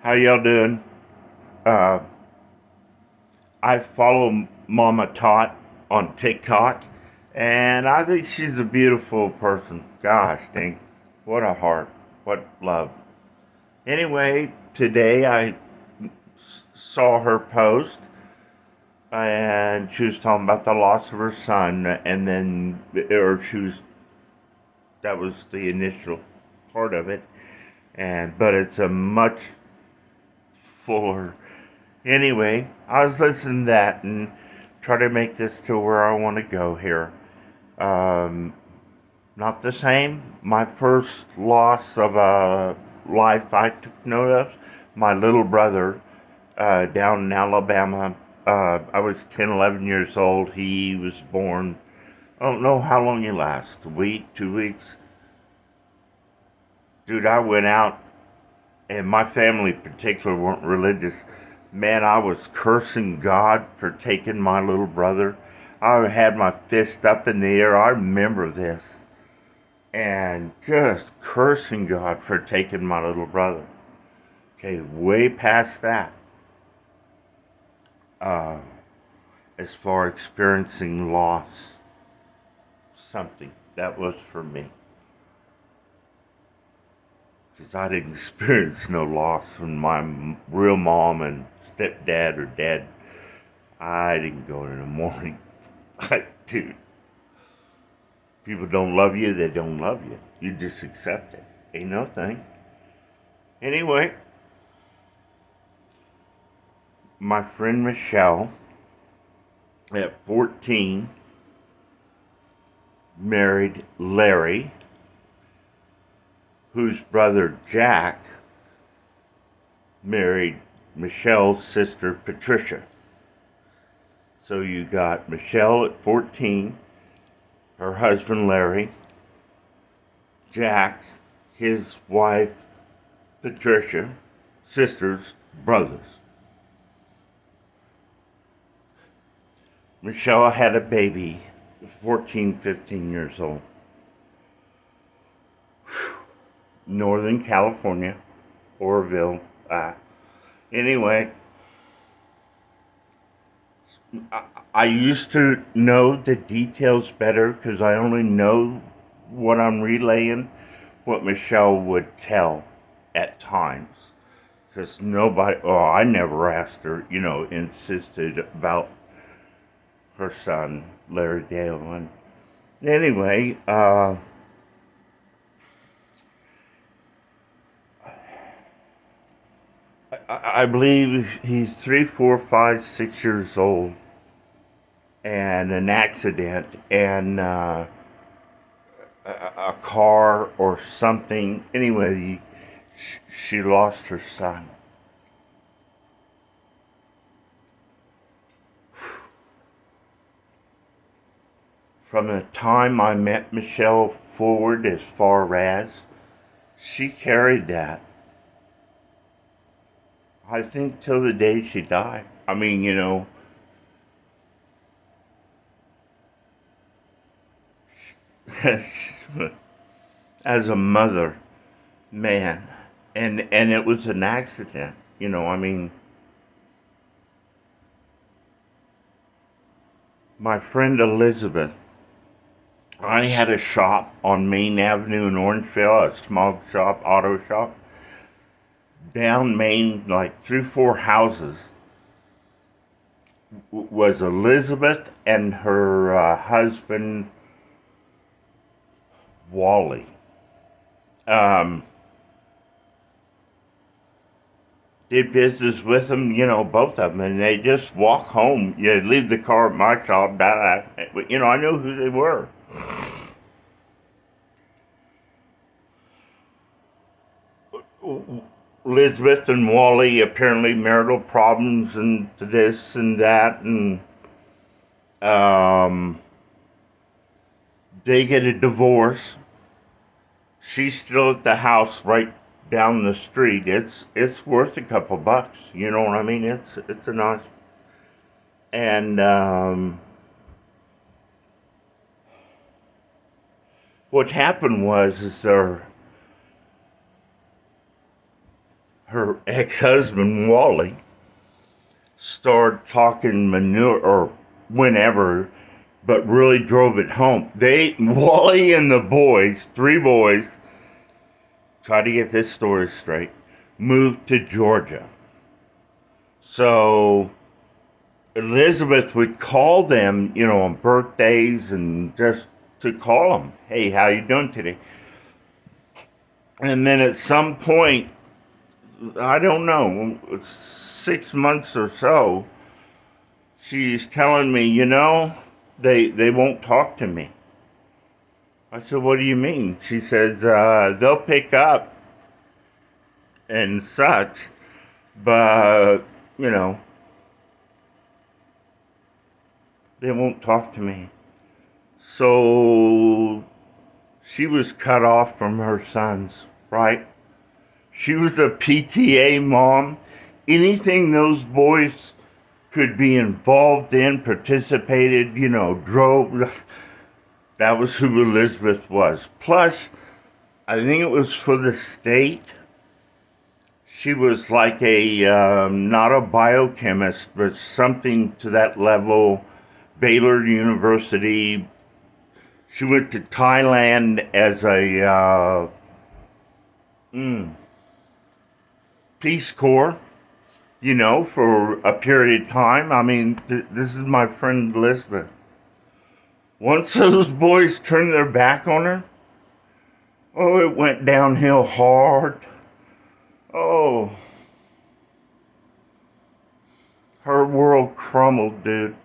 How y'all doing? Uh, I follow Mama Tot on TikTok, and I think she's a beautiful person. Gosh dang, what a heart, what love. Anyway, today I saw her post, and she was talking about the loss of her son, and then, or she was, that was the initial part of it, but it's a much fuller. Anyway, I was listening to that and try to make this to where I want to go here. Um, Not the same. My first loss of a life I took note of, my little brother down in Alabama. I was 10, 11 years old. He was born, I don't know how long he lasted, a week, 2 weeks. Dude, I went out, and my family in particular weren't religious. Man, I was cursing God for taking my little brother. I had my fist up in the air. I remember this. And just cursing God for taking my little brother. Okay, way past that. Uh, as far experiencing loss, something that was for me. Because I didn't experience no loss when my real mom and stepdad or dad. I didn't go in the morning. Dude, people don't love you, they don't love you. You just accept it. Ain't no thing. Anyway, my friend Michelle, at 14, married Larry, whose brother Jack married Michelle's sister Patricia. So you got Michelle at 14, her husband Larry, Jack, his wife Patricia, sisters, brothers. Michelle had a baby, 14, 15 years old. Northern California, Oroville. Anyway, I used to know the details better because I only know what I'm relaying, what Michelle would tell at times. Because nobody, I never asked her, insisted about her son, Larry Dale. And anyway, I believe he's 3, 4, 5, 6 years old, and an accident, and a car or something. Anyway, she lost her son. From the time I met Michelle forward, as far as she carried that, I think, till the day she died. I mean, as a mother, man, and it was an accident. I mean, my friend Elizabeth, I had a shop on Main Avenue in Orangeville, a small shop, auto shop, down Main, like 3, 4 houses. Was Elizabeth and her husband Wally. Um, did business with them, both of them, and they just walk home. Leave the car at my shop. I knew who they were. Elizabeth and Wally, apparently marital problems and this and that, and they get a divorce. She's still at the house right down the street. It's worth a couple bucks. You know what I mean? It's a nice. And what happened was, is her her ex-husband, Wally, started talking manure or whenever, but really drove it home. Wally and the boys, three boys, try to get this story straight, moved to Georgia. So Elizabeth would call them, on birthdays and just to call them, hey, how you doing today? And then at some point, I don't know, 6 months or so, she's telling me, they won't talk to me. I said, what do you mean? She says, they'll pick up and such, but, they won't talk to me. So she was cut off from her sons, right? She was a PTA mom. Anything those boys could be involved in, participated, drove. That was who Elizabeth was. Plus, I think it was for the state. She was like not a biochemist, but something to that level. Baylor University. She went to Thailand as a Peace Corps, for a period of time. I mean, this is my friend Elizabeth. Once those boys turned their back on her, oh, it went downhill hard. Oh, her world crumbled, dude.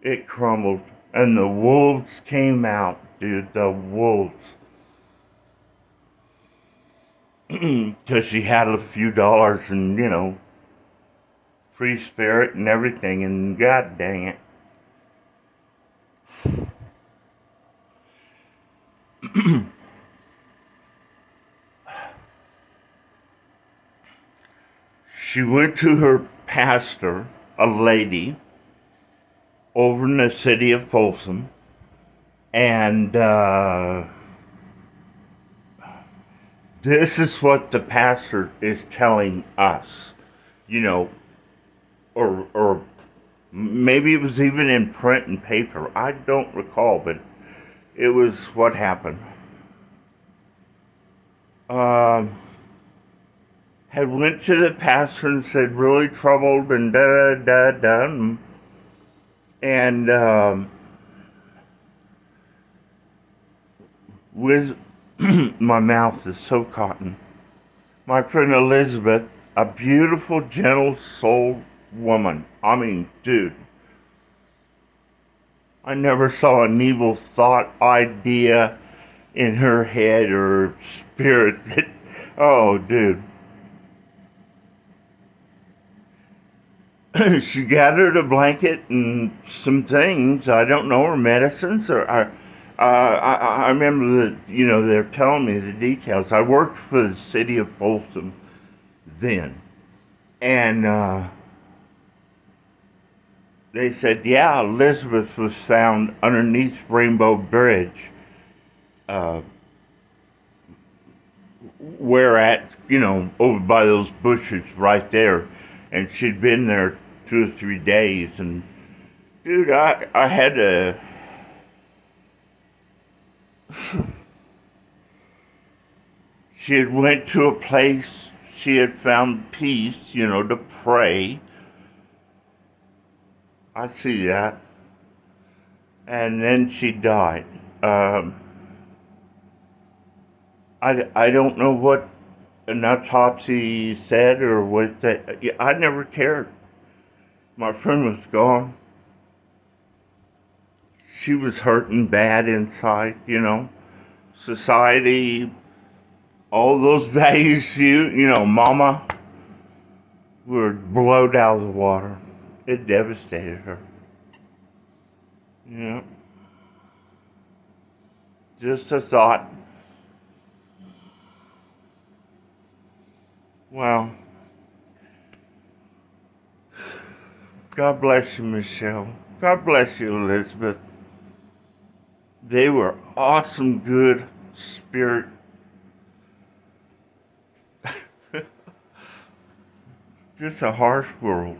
It crumbled. And the wolves came out, dude. The wolves. Because she had a few dollars and, free spirit and everything. And god dang it. She went to her pastor, a lady, over in the city of Folsom, and this is what the pastor is telling us, or maybe it was even in print and paper. I don't recall, but it was what happened. Had went to the pastor and said really troubled and da. And with my mouth is so cotton. My friend Elizabeth, a beautiful, gentle soul woman. I mean, dude, I never saw an evil thought, idea in her head or spirit that, oh, dude. She gathered a blanket and some things. I don't know, her medicines. Or I remember that they're telling me the details. I worked for the city of Folsom then, and they said, yeah, Elizabeth was found underneath Rainbow Bridge, where at over by those bushes right there. And she'd been there 2 or 3 days, and dude, I had to. She had went to a place she had found peace, to pray. I see that. And then she died. I don't know what an autopsy said or what that. I never cared. My friend was gone. She was hurting bad inside, Society, all those values, mama, were blown out of the water. It devastated her. Just a thought. Wow. God bless you, Michelle. God bless you, Elizabeth. They were awesome, good spirit. just a harsh world.